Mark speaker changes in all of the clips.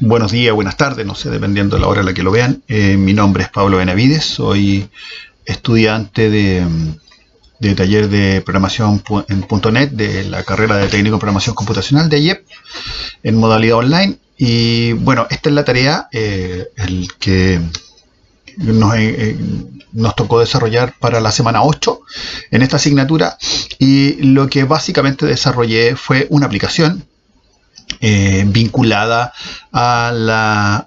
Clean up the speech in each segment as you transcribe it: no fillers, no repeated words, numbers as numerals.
Speaker 1: Buenos días, buenas tardes, no sé, dependiendo de la hora en la que lo vean. Mi nombre es Pablo Benavides, soy estudiante de taller de programación en .NET de la carrera de técnico en programación computacional de IEP en modalidad online. Y bueno, esta es la tarea el que nos tocó desarrollar para la semana 8 en esta asignatura, y lo que básicamente desarrollé fue una aplicación vinculada a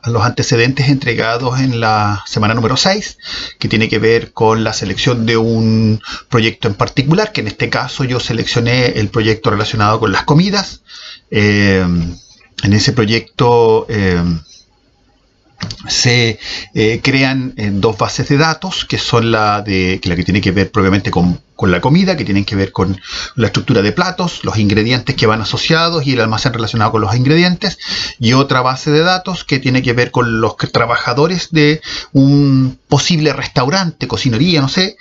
Speaker 1: los antecedentes entregados en la semana número 6, que tiene que ver con la selección de un proyecto en particular, que en este caso yo seleccioné el proyecto relacionado con las comidas. En ese proyecto se crean dos bases de datos, que son la que tiene que ver propiamente con la comida, que tienen que ver con la estructura de platos, los ingredientes que van asociados y el almacén relacionado con los ingredientes, y otra base de datos que tiene que ver con los trabajadores de un posible restaurante, cocinería, no sé,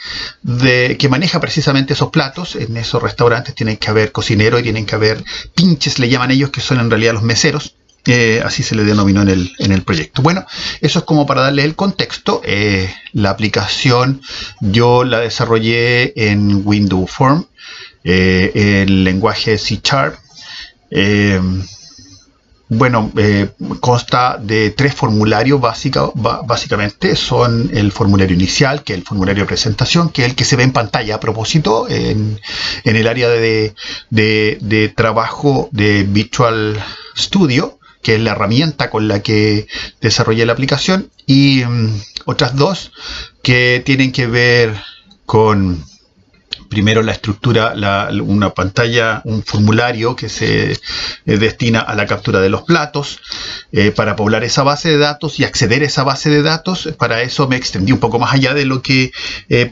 Speaker 1: que maneja precisamente esos platos. En esos restaurantes tienen que haber cocineros y tienen que haber pinches, le llaman ellos, que son en realidad los meseros. Así se le denominó en el proyecto. Bueno, eso es como para darle el contexto. La aplicación yo la desarrollé en Windows Form, el lenguaje C#. Consta de 3 formularios básicamente. Son el formulario inicial, que es el formulario de presentación, que es el que se ve en pantalla a propósito en el área de trabajo de Visual Studio, que es la herramienta con la que desarrollé la aplicación, y otras dos que tienen que ver con, primero, la estructura, una pantalla, un formulario que se destina a la captura de los platos, para poblar esa base de datos y acceder a esa base de datos. Para eso me extendí un poco más allá de lo que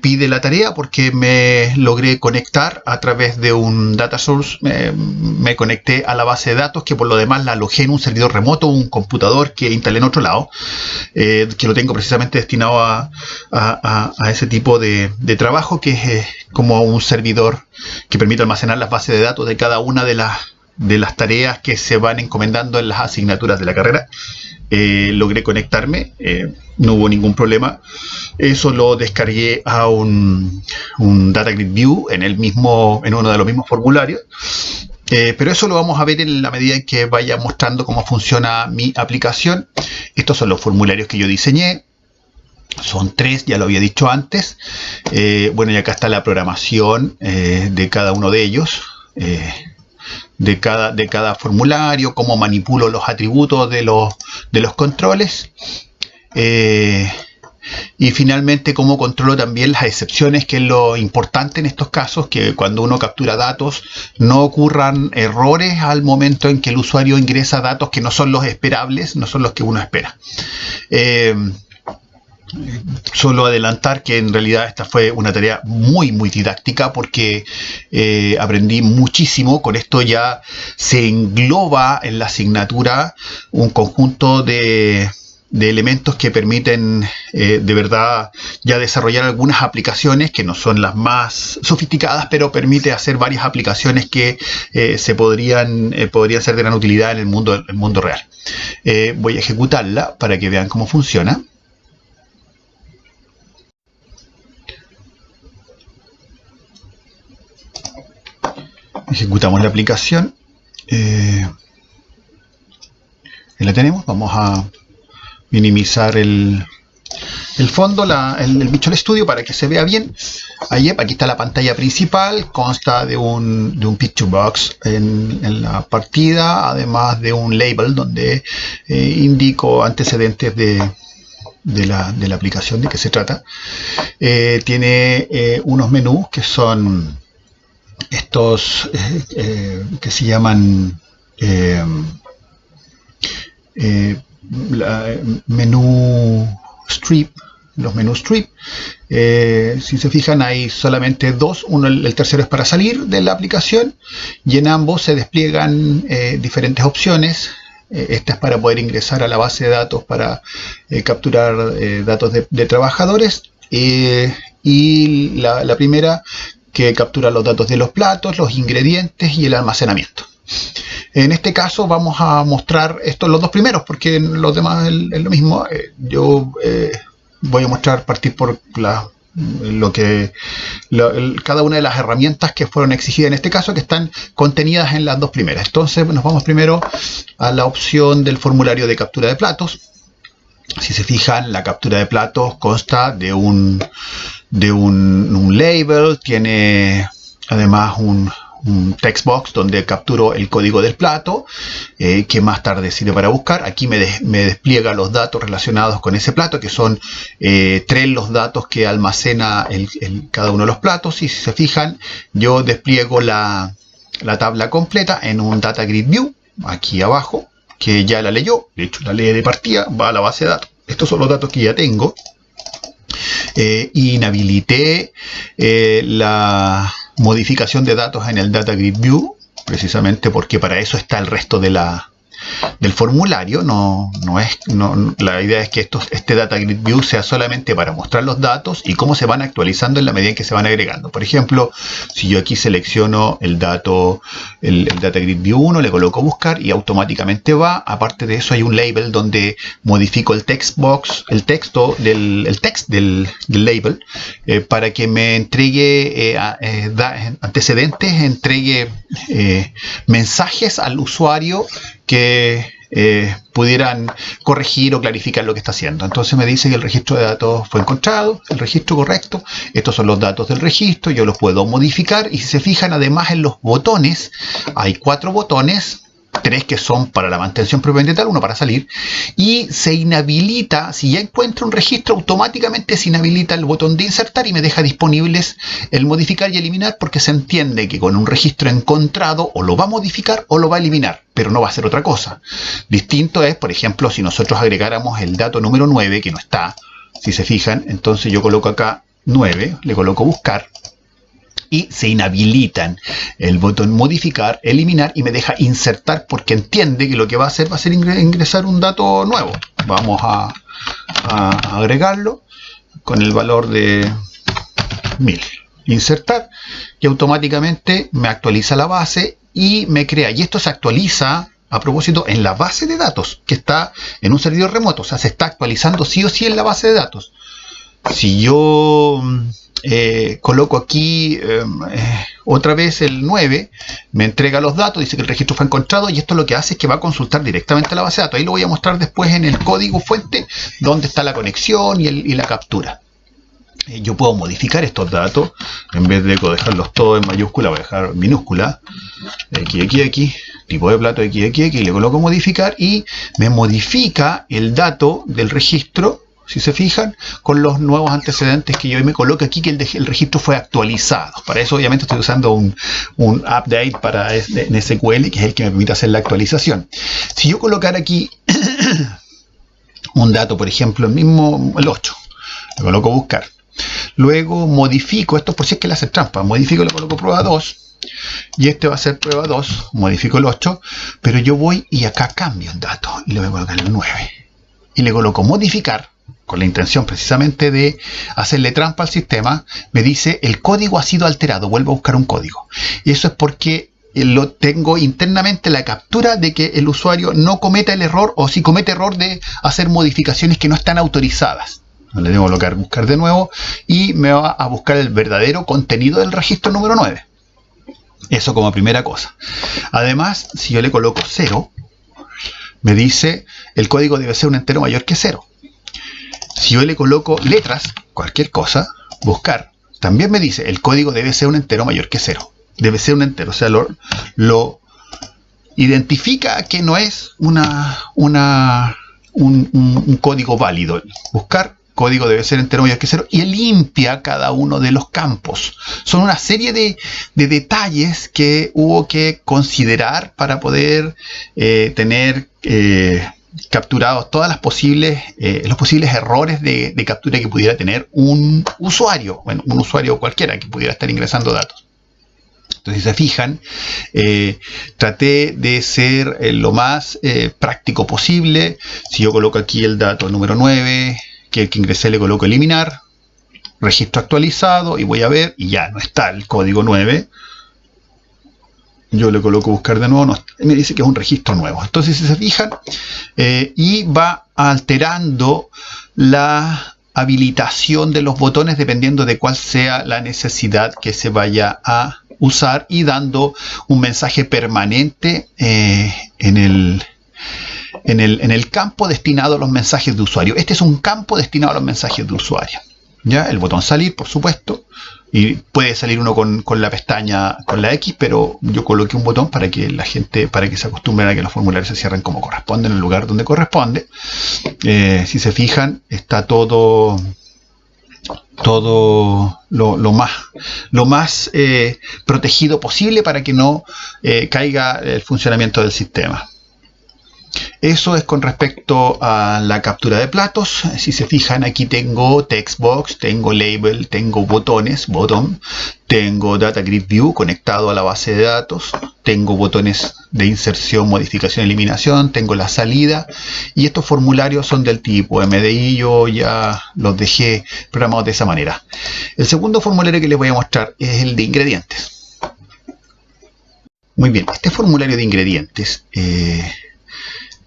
Speaker 1: pide la tarea, porque me logré conectar a través de un data source. Me conecté a la base de datos, que por lo demás la alojé en un servidor remoto, un computador que instalé en otro lado, que lo tengo precisamente destinado a ese tipo de trabajo, que es como un servidor que permite almacenar las bases de datos de cada una de las tareas que se van encomendando en las asignaturas de la carrera. Logré conectarme, no hubo ningún problema. Eso lo descargué a un Data Grid View en uno de los mismos formularios. Pero eso lo vamos a ver en la medida en que vaya mostrando cómo funciona mi aplicación. Estos son los formularios que yo diseñé. Son 3, ya lo había dicho antes. Y acá está la programación de cada uno de ellos, de cada formulario, cómo manipulo los atributos de los controles, y finalmente cómo controlo también las excepciones, que es lo importante en estos casos, que cuando uno captura datos no ocurran errores al momento en que el usuario ingresa datos que no son los esperables, no son los que uno espera. Solo adelantar que en realidad esta fue una tarea muy didáctica, porque aprendí muchísimo. Con esto ya se engloba en la asignatura un conjunto de elementos que permiten de verdad ya desarrollar algunas aplicaciones que no son las más sofisticadas, pero permite hacer varias aplicaciones que podrían ser de gran utilidad en el mundo real. Voy a ejecutarla para que vean cómo funciona. Ejecutamos la aplicación. Ahí la tenemos. Vamos a minimizar el fondo, el Visual Studio, para que se vea bien. Aquí está la pantalla principal. Consta de un picture box en la partida, además de un label donde indico antecedentes de la aplicación, de qué se trata. Tiene unos menús que son estos que se llaman menú strip, los menús strip. Si se fijan, hay solamente 2. El tercero es para salir de la aplicación, y en ambos se despliegan diferentes opciones. Esta es para poder ingresar a la base de datos para capturar datos de trabajadores, y la primera, que captura los datos de los platos, los ingredientes y el almacenamiento. En este caso vamos a mostrar estos los dos primeros, porque en los demás es lo mismo. Yo voy a partir por cada una de las herramientas que fueron exigidas en este caso, que están contenidas en las dos primeras. Entonces nos vamos primero a la opción del formulario de captura de platos. Si se fijan, la captura de platos consta de un label, tiene además un text box donde capturo el código del plato, que más tarde sirve para buscar. Aquí me despliega los datos relacionados con ese plato, que son 3 los datos que almacena cada uno de los platos. Y si se fijan, yo despliego la tabla completa en un Data Grid View, aquí abajo, que ya la leyó. De hecho, la lee de partida, va a la base de datos. Estos son los datos que ya tengo. Inhabilité la modificación de datos en el Data Grid View, precisamente porque para eso está el resto del formulario. La idea es que este Data Grid View sea solamente para mostrar los datos y cómo se van actualizando en la medida en que se van agregando. Por ejemplo, si yo aquí selecciono el Data Grid View 1, le coloco buscar y automáticamente va. Aparte de eso, hay un label donde modifico el text box, el text del label, para que me entregue antecedentes, entregue mensajes al usuario que pudieran corregir o clarificar lo que está haciendo. Entonces me dice que el registro de datos fue encontrado, el registro correcto. Estos son los datos del registro, yo los puedo modificar. Y si se fijan, además en los botones, hay 4 botones, 3 que son para la mantención propiamente tal, 1 para salir, y se inhabilita. Si ya encuentro un registro, automáticamente se inhabilita el botón de insertar y me deja disponibles el modificar y eliminar, porque se entiende que con un registro encontrado o lo va a modificar o lo va a eliminar, pero no va a hacer otra cosa. Distinto es, por ejemplo, si nosotros agregáramos el dato número 9, que no está, si se fijan, entonces yo coloco acá 9, le coloco buscar, y se inhabilitan el botón modificar, eliminar, y me deja insertar, porque entiende que lo que va a hacer ingresar un dato nuevo. Vamos a agregarlo con el valor de 1000. Insertar, y automáticamente me actualiza la base y me crea. Y esto se actualiza, a propósito, en la base de datos, que está en un servidor remoto. O sea, se está actualizando sí o sí en la base de datos. Si yo coloco aquí otra vez el 9, me entrega los datos, dice que el registro fue encontrado, y esto lo que hace es que va a consultar directamente a la base de datos. Ahí lo voy a mostrar después en el código fuente, donde está la conexión y la captura. Yo puedo modificar estos datos, en vez de dejarlos todos en mayúscula, voy a dejar minúscula, aquí, tipo de plato, aquí, le coloco modificar, y me modifica el dato del registro, si se fijan, con los nuevos antecedentes que yo me coloco aquí, que el registro fue actualizado. Para eso obviamente estoy usando un update en SQL, que es el que me permite hacer la actualización. Si yo colocara aquí un dato, por ejemplo, el 8, le coloco buscar. Luego modifico, esto por si es que le hace trampa, modifico, le coloco prueba 2, y este va a ser prueba 2, modifico el 8, pero yo voy y acá cambio el dato, y le voy a colocar el 9, y le coloco modificar, con la intención precisamente de hacerle trampa al sistema. Me dice el código ha sido alterado, vuelvo a buscar un código. Y eso es porque lo tengo internamente, la captura de que el usuario no cometa el error, o si comete error, de hacer modificaciones que no están autorizadas. Le debo colocar buscar de nuevo, y me va a buscar el verdadero contenido del registro número 9. Eso como primera cosa. Además, si yo le coloco 0, me dice el código debe ser un entero mayor que 0. Si yo le coloco letras, cualquier cosa, buscar, también me dice el código debe ser un entero mayor que 0. Debe ser un entero, o sea, lo identifica que no es un código válido. Buscar, código debe ser entero mayor que 0, y limpia cada uno de los campos. Son una serie de detalles que hubo que considerar para poder tener capturados todas los posibles errores de captura que pudiera tener un usuario, bueno, un usuario cualquiera que pudiera estar ingresando datos. Entonces, si se fijan, traté de ser lo más práctico posible. Si yo coloco aquí el dato número 9, que el que ingresé, le coloco eliminar, registro actualizado, y voy a ver, y ya no está el código 9. Yo le coloco buscar de nuevo, me dice que es un registro nuevo. Entonces, si se fijan, y va alterando la habilitación de los botones dependiendo de cuál sea la necesidad que se vaya a usar y dando un mensaje permanente en el campo destinado a los mensajes de usuario. Este es un campo destinado a los mensajes de usuario. ¿Ya? El botón salir, por supuesto, y puede salir uno con la pestaña, con la X, pero yo coloqué un botón para que la gente, para que se acostumbren a que los formularios se cierren como corresponde, en el lugar donde corresponde. Si se fijan, está todo lo más protegido posible para que no caiga el funcionamiento del sistema. Eso es con respecto a la captura de platos. Si se fijan, aquí tengo textbox, tengo label, tengo botones, botón, tengo data grid view conectado a la base de datos, tengo botones de inserción, modificación, eliminación, tengo la salida, y estos formularios son del tipo MDI. Yo ya los dejé programados de esa manera. El segundo formulario que les voy a mostrar es el de ingredientes. Muy bien, este formulario de ingredientes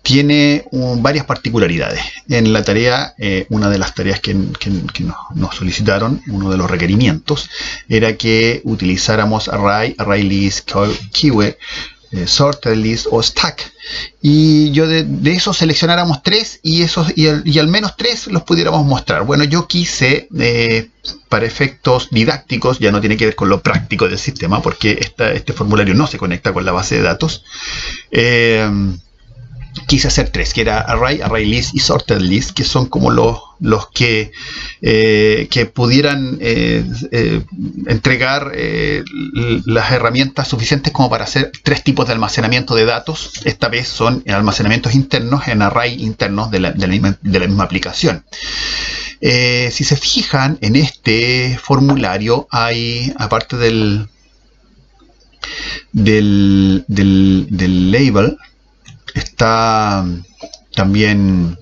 Speaker 1: tiene varias particularidades. En la tarea, una de las tareas que nos solicitaron, uno de los requerimientos, era que utilizáramos array, array list, keyword, sorted list o stack. Y yo de eso seleccionáramos 3 y al menos 3 los pudiéramos mostrar. Bueno, yo quise, para efectos didácticos, ya no tiene que ver con lo práctico del sistema, porque este formulario no se conecta con la base de datos. Quise hacer 3, que era array, array list y sorted list, que son como los que pudieran entregar las herramientas suficientes como para hacer 3 tipos de almacenamiento de datos. Esta vez son en almacenamientos internos, en array internos de la misma aplicación. Si se fijan, en este formulario hay, aparte del label, está también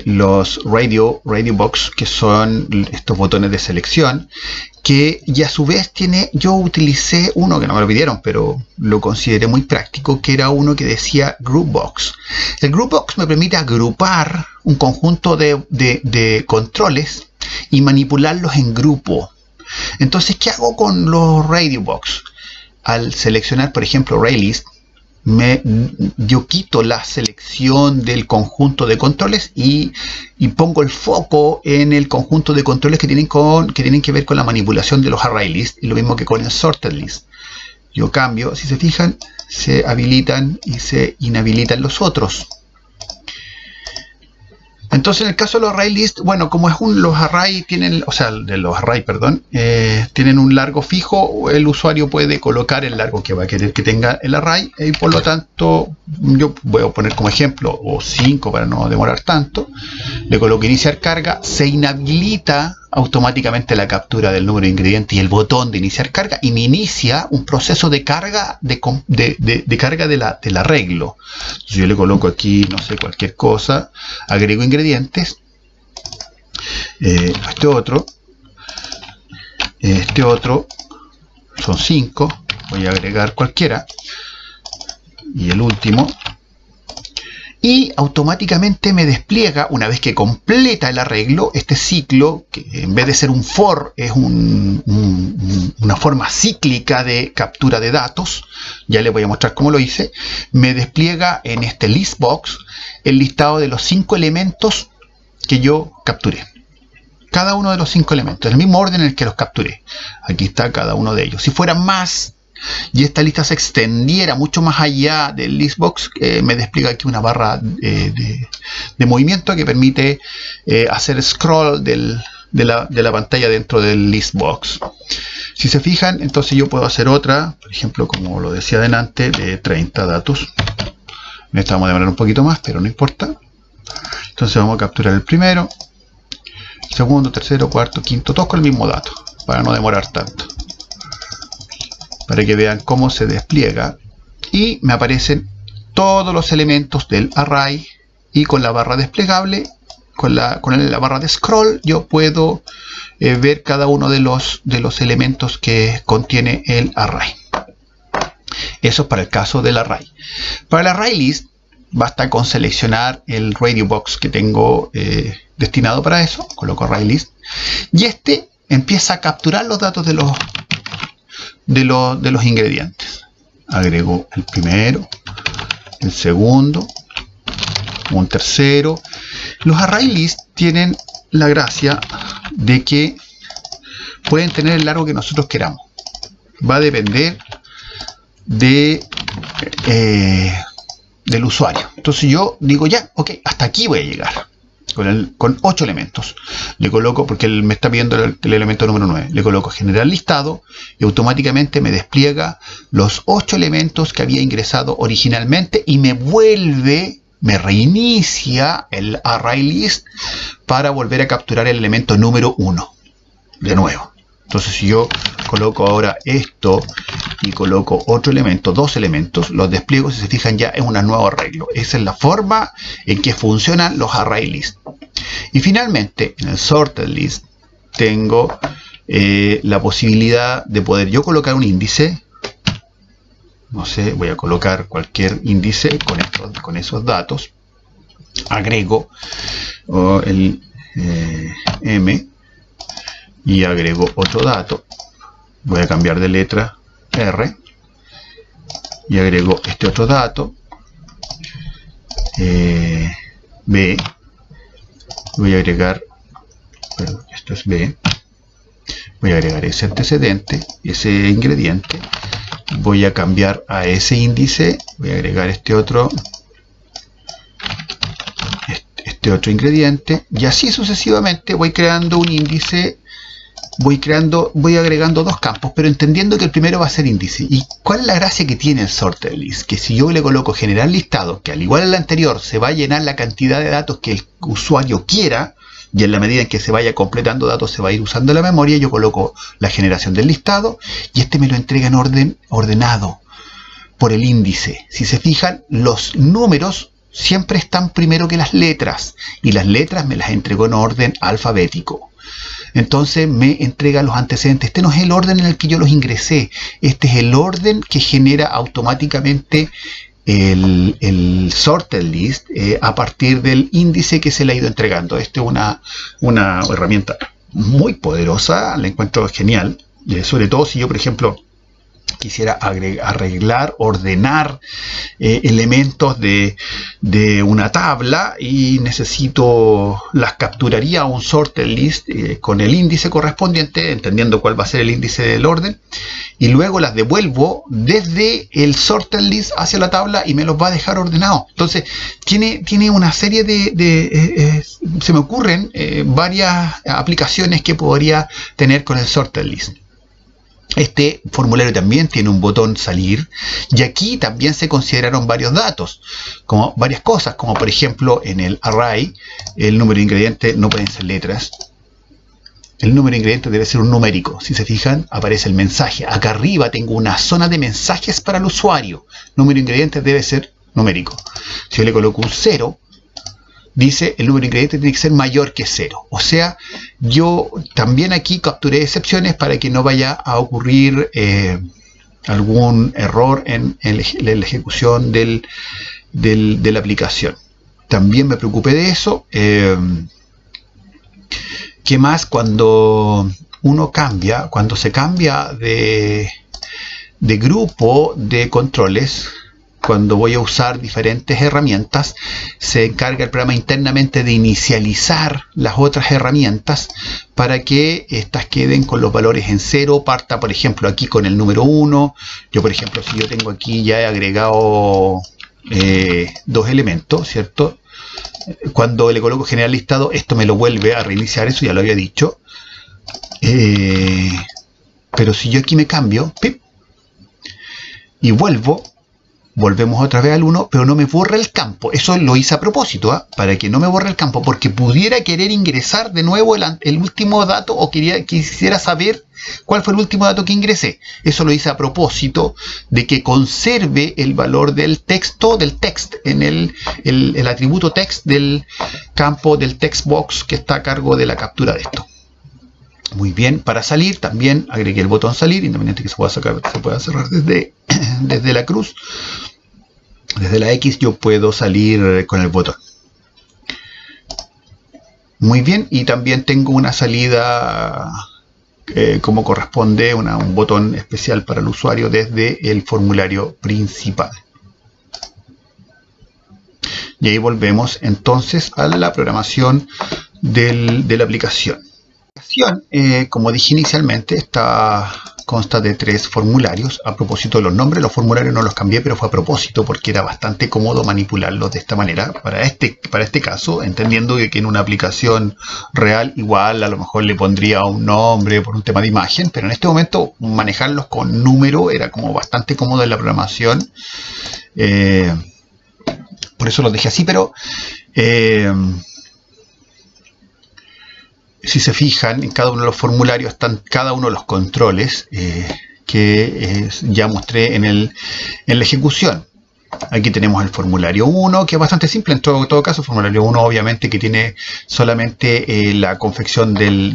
Speaker 1: los radio box, que son estos botones de selección, que y a su vez yo utilicé uno que no me lo pidieron, pero lo consideré muy práctico, que era uno que decía group box. El group box me permite agrupar un conjunto de controles y manipularlos en grupo. Entonces, ¿qué hago con los radio box? Al seleccionar, por ejemplo, array list, yo quito la selección del conjunto de controles y pongo el foco en el conjunto de controles que tienen que ver con la manipulación de los array list, y lo mismo que con el sorted list. Yo cambio, si se fijan, se habilitan y se inhabilitan los otros. Entonces, en el caso de los array list, bueno, como los array tienen, tienen un largo fijo, el usuario puede colocar el largo que va a querer que tenga el array, y por lo tanto, yo voy a poner como ejemplo, o 5 para no demorar tanto, le coloco iniciar carga, se inhabilita automáticamente la captura del número de ingredientes y el botón de iniciar carga, y me inicia un proceso de carga de carga del arreglo. Entonces yo le coloco aquí, no sé, cualquier cosa, agrego ingredientes, este otro son 5, voy a agregar cualquiera, y el último, y automáticamente me despliega, una vez que completa el arreglo, este ciclo, que en vez de ser un for, es una forma cíclica de captura de datos. Ya les voy a mostrar cómo lo hice. Me despliega en este list box el listado de los 5 elementos que yo capturé. Cada uno de los 5 elementos, en el mismo orden en el que los capturé. Aquí está cada uno de ellos. Si fuera más, y esta lista se extendiera mucho más allá del listbox, me despliega aquí una barra de movimiento que permite hacer scroll de la pantalla dentro del listbox. Si se fijan, entonces yo puedo hacer otra, por ejemplo, como lo decía delante, de 30 datos. Esta vamos a demorar un poquito más, pero no importa. Entonces vamos a capturar el primero, segundo, tercero, cuarto, quinto, todos con el mismo dato, para no demorar tanto, para que vean cómo se despliega, y me aparecen todos los elementos del array, y con la barra desplegable, con la barra de scroll, yo puedo ver cada uno de los elementos que contiene el array. Eso es para el caso del array. Para el array list, basta con seleccionar el radio box que tengo destinado para eso. Coloco array list. Y este empieza a capturar los datos de los ingredientes. Agrego el primero, el segundo, un tercero. Los array list tienen la gracia de que pueden tener el largo que nosotros queramos. Va a depender del usuario. Entonces yo digo ya, ok, hasta aquí voy a llegar. Con 8 elementos. Le coloco, porque él me está pidiendo el elemento número 9. Le coloco generar listado y automáticamente me despliega los 8 elementos que había ingresado originalmente y me reinicia el array list para volver a capturar el elemento número 1 de nuevo. Entonces si yo coloco ahora esto y coloco otro elemento, 2 elementos, los despliego, si se fijan ya es un nuevo arreglo. Esa es la forma en que funcionan los array list. Y finalmente en el sorted list tengo la posibilidad de poder yo colocar un índice. No sé, voy a colocar cualquier índice con esos datos. Agrego el M y agrego otro dato. Voy a cambiar de letra R y agrego este otro dato. B. Voy a agregar, perdón, esto es B. Voy a agregar ese antecedente, ese ingrediente. Voy a cambiar a ese índice, voy a agregar este otro ingrediente, y así sucesivamente voy creando un índice, voy agregando 2 campos, pero entendiendo que el primero va a ser índice. ¿Y cuál es la gracia que tiene el sorted list? Que si yo le coloco generar listado, que al igual al anterior se va a llenar la cantidad de datos que el usuario quiera, y en la medida en que se vaya completando datos se va a ir usando la memoria, yo coloco la generación del listado y este me lo entrega en orden ordenado por el índice. Si se fijan, los números siempre están primero que las letras y las letras me las entregó en orden alfabético. Entonces me entrega los antecedentes. Este no es el orden en el que yo los ingresé, este es el orden que genera automáticamente el sorted list a partir del índice que se le ha ido entregando. Esta es una herramienta muy poderosa, la encuentro genial, sobre todo si yo, por ejemplo, quisiera arreglar, ordenar elementos de una tabla y necesito, las capturaría a un sorted list con el índice correspondiente, entendiendo cuál va a ser el índice del orden, y luego las devuelvo desde el sorted list hacia la tabla y me los va a dejar ordenados. Entonces tiene una serie se me ocurren varias aplicaciones que podría tener con el sorted list. Este formulario también tiene un botón salir y aquí también se consideraron varios datos, como varias cosas, como por ejemplo en el array el número de ingredientes no pueden ser letras, el número de ingredientes debe ser un numérico. Si se fijan, aparece el mensaje. Acá arriba tengo una zona de mensajes para el usuario. Número de ingredientes debe ser numérico. Si yo le coloco un 0, dice el número de ingredientes tiene que ser mayor que 0. O sea, yo también aquí capturé excepciones para que no vaya a ocurrir algún error en la ejecución de la aplicación. También me preocupé de eso. ¿Qué más? Cuando se cambia de grupo de controles, cuando voy a usar diferentes herramientas, se encarga el programa internamente de inicializar las otras herramientas para que éstas queden con los valores en 0, parta por ejemplo aquí con el número 1. Yo por ejemplo, si yo tengo aquí ya he agregado 2 elementos, ¿cierto? Cuando le coloco generar listado, esto me lo vuelve a reiniciar, eso ya lo había dicho. Pero si yo aquí me cambio, ¡pip!, y volvemos otra vez al 1, pero no me borra el campo. Eso lo hice a propósito, para que no me borre el campo, porque pudiera querer ingresar de nuevo el último dato, o quisiera saber cuál fue el último dato que ingresé. Eso lo hice a propósito de que conserve el valor del texto, del text, en el atributo text del campo del text box que está a cargo de la captura de esto. Muy bien, para salir también agregué el botón salir, independiente que se pueda sacar, se pueda cerrar desde la cruz. Desde la X yo puedo salir con el botón. Muy bien, y también tengo una salida como corresponde, un botón especial para el usuario desde el formulario principal. Y ahí volvemos entonces a la programación de la aplicación. Como dije inicialmente, consta de 3 formularios. A propósito de los nombres, los formularios no los cambié, pero fue a propósito porque era bastante cómodo manipularlos de esta manera. Para este caso, entendiendo que en una aplicación real igual a lo mejor le pondría un nombre por un tema de imagen, pero en este momento manejarlos con número era como bastante cómodo en la programación. Por eso los dejé así, pero si se fijan, en cada uno de los formularios están cada uno de los controles que ya mostré en la ejecución. Aquí tenemos el formulario 1, que es bastante simple en todo caso. El formulario 1 obviamente que tiene solamente la confección del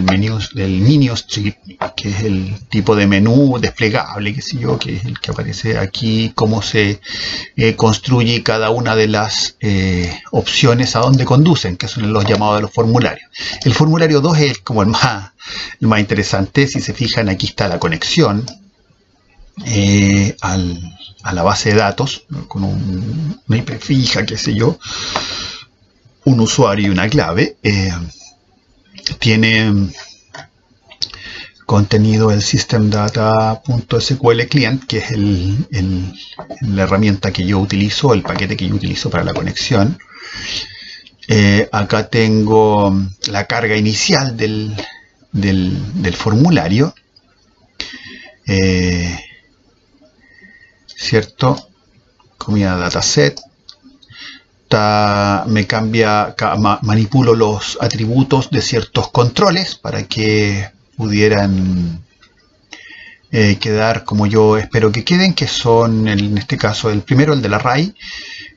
Speaker 1: menu strip, que es el tipo de menú desplegable, qué sé yo, que es el que aparece aquí, cómo se construye cada una de las opciones a dónde conducen, que son los llamados de los formularios. El formulario 2 es como el más interesante. Si se fijan, aquí está la conexión a la base de datos con una IP fija, qué sé yo, un usuario y una clave. Tiene contenido el systemdata.sql client, que es la herramienta que yo utilizo, el paquete que yo utilizo para la conexión. Acá tengo la carga inicial del formulario. ¿Cierto? Comida dataset. Manipulo los atributos de ciertos controles para que pudieran quedar como yo espero que queden, que son en este caso el primero, el del array.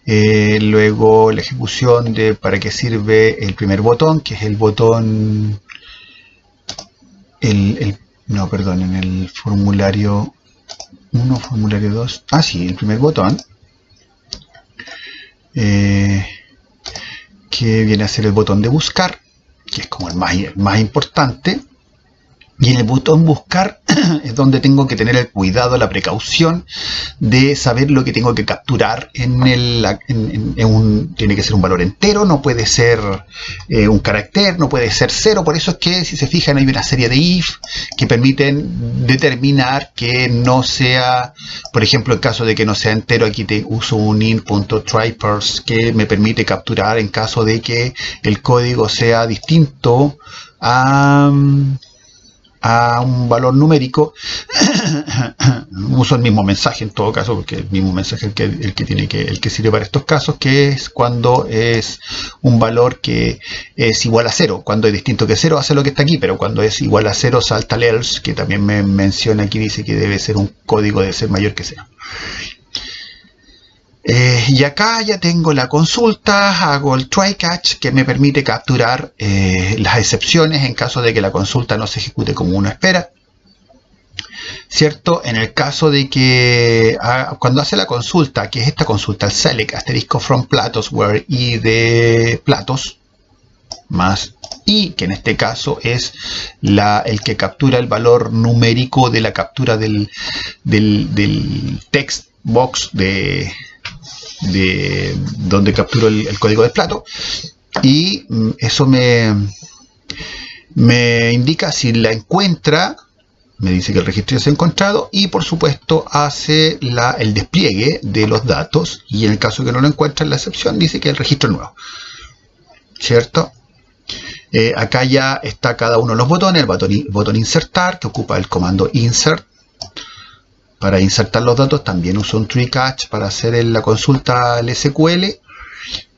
Speaker 1: Luego la ejecución de para qué sirve el primer botón, que es el botón no, perdón, en el formulario 1, formulario 2, sí, el primer botón, que viene a ser el botón de buscar, que es como el más importante. Y en el botón buscar es donde tengo que tener el cuidado, la precaución de saber lo que tengo que capturar tiene que ser un valor entero, no puede ser un carácter, no puede ser 0. Por eso es que, si se fijan, hay una serie de if que permiten determinar que no sea, por ejemplo, en caso de que no sea entero, aquí uso un int.tryparse que me permite capturar en caso de que el código sea distinto a un valor numérico. Uso el mismo mensaje en todo caso, porque el mismo mensaje es el que sirve para estos casos, que es cuando es un valor que es igual a 0. Cuando es distinto que 0 hace lo que está aquí, pero cuando es igual a 0 salta el else, que también me menciona aquí, dice que debe ser un código, debe ser mayor que 0. Y acá ya tengo la consulta, hago el try catch, que me permite capturar las excepciones en caso de que la consulta no se ejecute como uno espera, ¿cierto? En el caso de que cuando hace la consulta, que es esta consulta, el select asterisco from platos where i de platos más i, que en este caso es el que captura el valor numérico de la captura del text box de donde capturo el código del plato, y eso me indica si la encuentra, me dice que el registro ya se ha encontrado, y por supuesto hace el despliegue de los datos, y en el caso que no lo encuentra en la excepción dice que el registro es nuevo, ¿cierto? Acá ya está cada uno de los botones, el botón insertar, que ocupa el comando insert. Para insertar los datos también uso un try catch para hacer la consulta al SQL.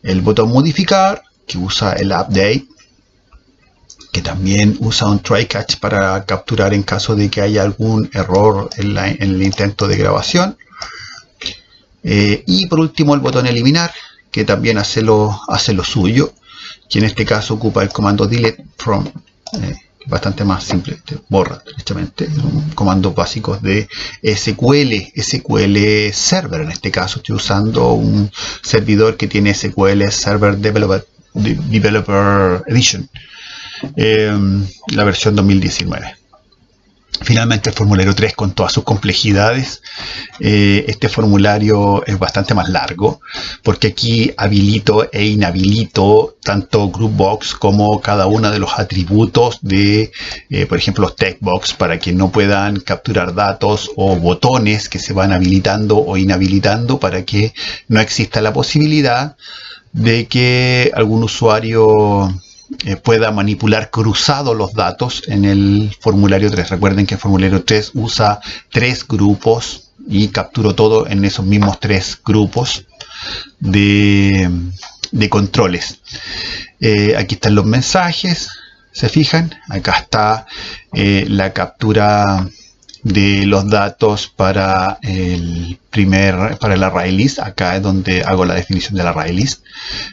Speaker 1: El botón modificar, que usa el update, que también usa un try catch para capturar en caso de que haya algún error en el intento de grabación. Y por último el botón eliminar, que también hace lo suyo, que en este caso ocupa el comando delete from, bastante más simple, te borra directamente. Son comandos básicos de SQL Server. En este caso estoy usando un servidor que tiene SQL Server Developer Edition, la versión 2019. Finalmente el formulario 3 con todas sus complejidades. Este formulario es bastante más largo porque aquí habilito e inhabilito tanto Groupbox como cada uno de los atributos de, por ejemplo, los Textbox, para que no puedan capturar datos, o botones que se van habilitando o inhabilitando para que no exista la posibilidad de que algún usuario pueda manipular cruzado los datos en el formulario 3. Recuerden que el formulario 3 usa 3 grupos y capturo todo en esos mismos 3 grupos de controles. Aquí están los mensajes, ¿se fijan? Acá está la captura de los datos para el array list. Acá es donde hago la definición del array list,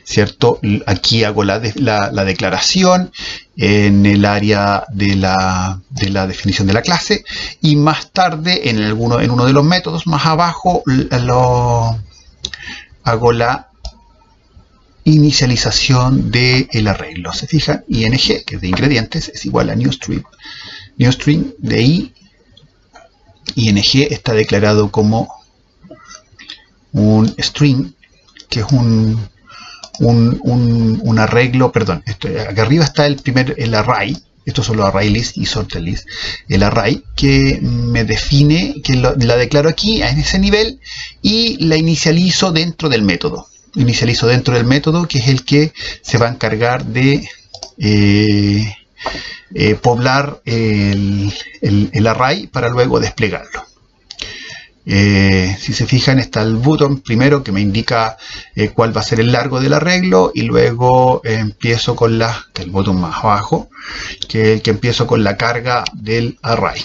Speaker 1: ¿cierto? Aquí hago la declaración en el área de la definición de la clase, y más tarde en uno de los métodos más abajo hago la inicialización del arreglo. ¿Se fijan? ing, que es de ingredientes, es igual a newString de ahí. ing está declarado como un string, que es un arreglo, perdón, acá arriba está el array. Estos son los array list y sorted list. El array que me define, que la declaro aquí en ese nivel, y la inicializo dentro del método. Inicializo dentro del método, que es el que se va a encargar de poblar el array para luego desplegarlo. Si se fijan, está el button primero que me indica cuál va a ser el largo del arreglo, y luego empiezo con el botón más abajo, que es el que empiezo con la carga del array,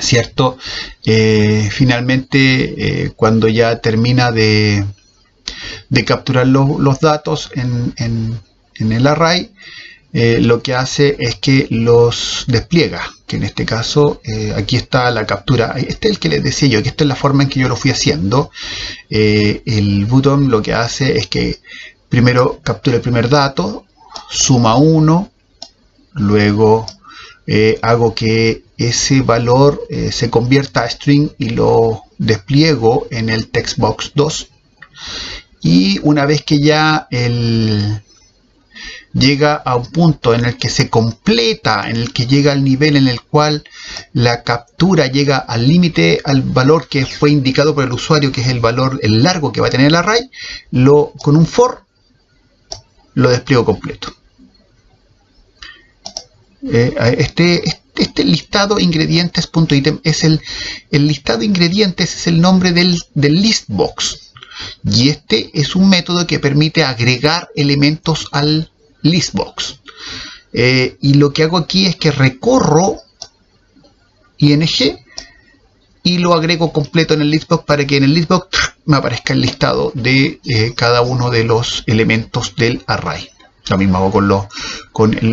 Speaker 1: ¿cierto? Finalmente, cuando ya termina de capturar los datos en el array, lo que hace es que los despliega, que en este caso aquí está la captura. Este es el que les decía yo, que esta es la forma en que yo lo fui haciendo. El button lo que hace es que primero captura el primer dato, suma 1, luego hago que ese valor se convierta a string y lo despliego en el textbox 2, y una vez que ya llega a un punto en el que se completa, en el que llega al nivel en el cual la captura llega al límite, al valor que fue indicado por el usuario, que es el valor, el largo que va a tener el array, con un for lo despliego completo. Este listado ingredientes.item es el listado ingredientes, es el nombre del listbox, y este es un método que permite agregar elementos al listbox. Y lo que hago aquí es que recorro ing y lo agrego completo en el listbox, para que en el listbox me aparezca el listado de cada uno de los elementos del array. Lo mismo hago con los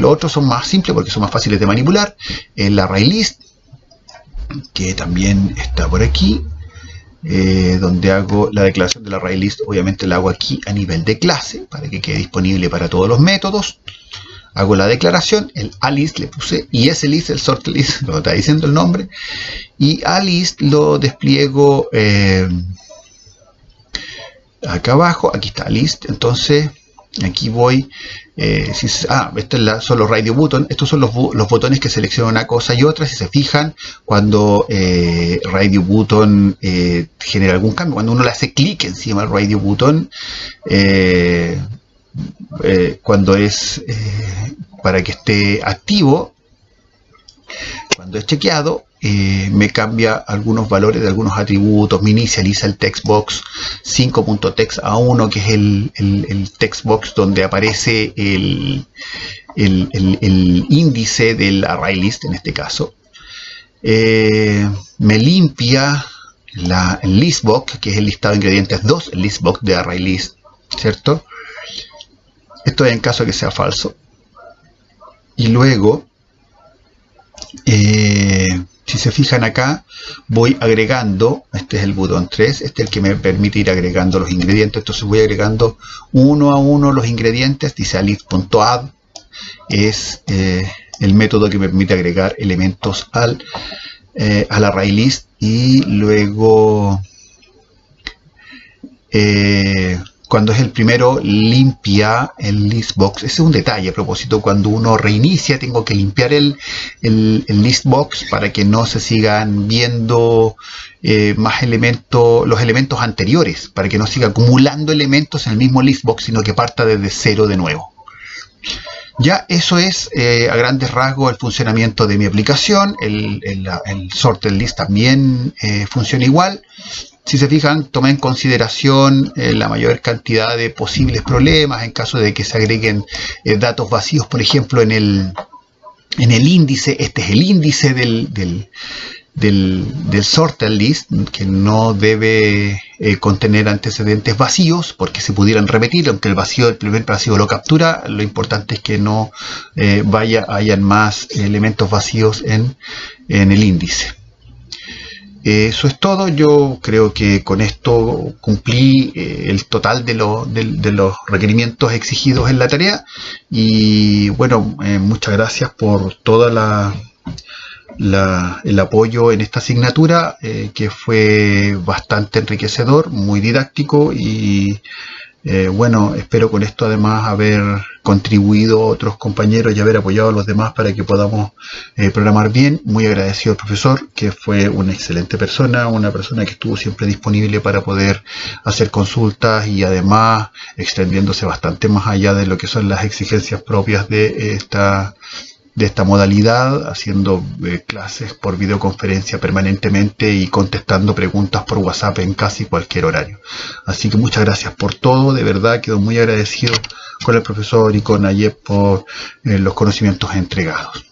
Speaker 1: otros, son más simples porque son más fáciles de manipular. El array list, que también está por aquí, donde hago la declaración del array list. Obviamente la hago aquí a nivel de clase para que quede disponible para todos los métodos. Hago la declaración, el alist le puse, y ese list, el sorted list, lo está diciendo el nombre, y alist lo despliego acá abajo. Aquí está list. Entonces aquí voy, estos son los radio button. Estos son los botones que seleccionan una cosa y otra. Si se fijan, cuando radio button genera algún cambio, cuando uno le hace clic encima del radio button, cuando es para que esté activo, cuando es chequeado, me cambia algunos valores de algunos atributos, me inicializa el textbox 5.text a 1, que es el textbox donde aparece el índice del array list en este caso. Me limpia el listbox, que es el listado de ingredientes 2, el listbox de array list, ¿cierto? Esto es en caso de que sea falso. Y luego Si se fijan acá, voy agregando, este es el botón 3, este es el que me permite ir agregando los ingredientes, entonces voy agregando uno a uno los ingredientes. Dice list.add, es el método que me permite agregar elementos al array list, y luego cuando es el primero limpia el listbox. Ese es un detalle a propósito: cuando uno reinicia tengo que limpiar el listbox para que no se sigan viendo más elementos, los elementos anteriores, para que no siga acumulando elementos en el mismo listbox, sino que parta desde cero de nuevo. Ya eso es a grandes rasgos el funcionamiento de mi aplicación. El sorted list también funciona igual. Si se fijan, tomé en consideración la mayor cantidad de posibles problemas en caso de que se agreguen datos vacíos, por ejemplo, en el índice. Este es el índice del sorted list, que no debe contener antecedentes vacíos, porque se pudieran repetir, aunque el primer vacío lo captura. Lo importante es que no hayan más elementos vacíos en el índice. Eso es todo. Yo creo que con esto cumplí el total de los requerimientos exigidos en la tarea. Y bueno, muchas gracias por todo el apoyo en esta asignatura, que fue bastante enriquecedor, muy didáctico, y bueno, espero con esto además haber contribuido a otros compañeros y haber apoyado a los demás para que podamos programar bien. Muy agradecido al profesor, que fue una excelente persona, una persona que estuvo siempre disponible para poder hacer consultas, y además extendiéndose bastante más allá de lo que son las exigencias propias de esta modalidad, haciendo clases por videoconferencia permanentemente y contestando preguntas por WhatsApp en casi cualquier horario. Así que muchas gracias por todo, de verdad quedo muy agradecido con el profesor y con Ayep por los conocimientos entregados.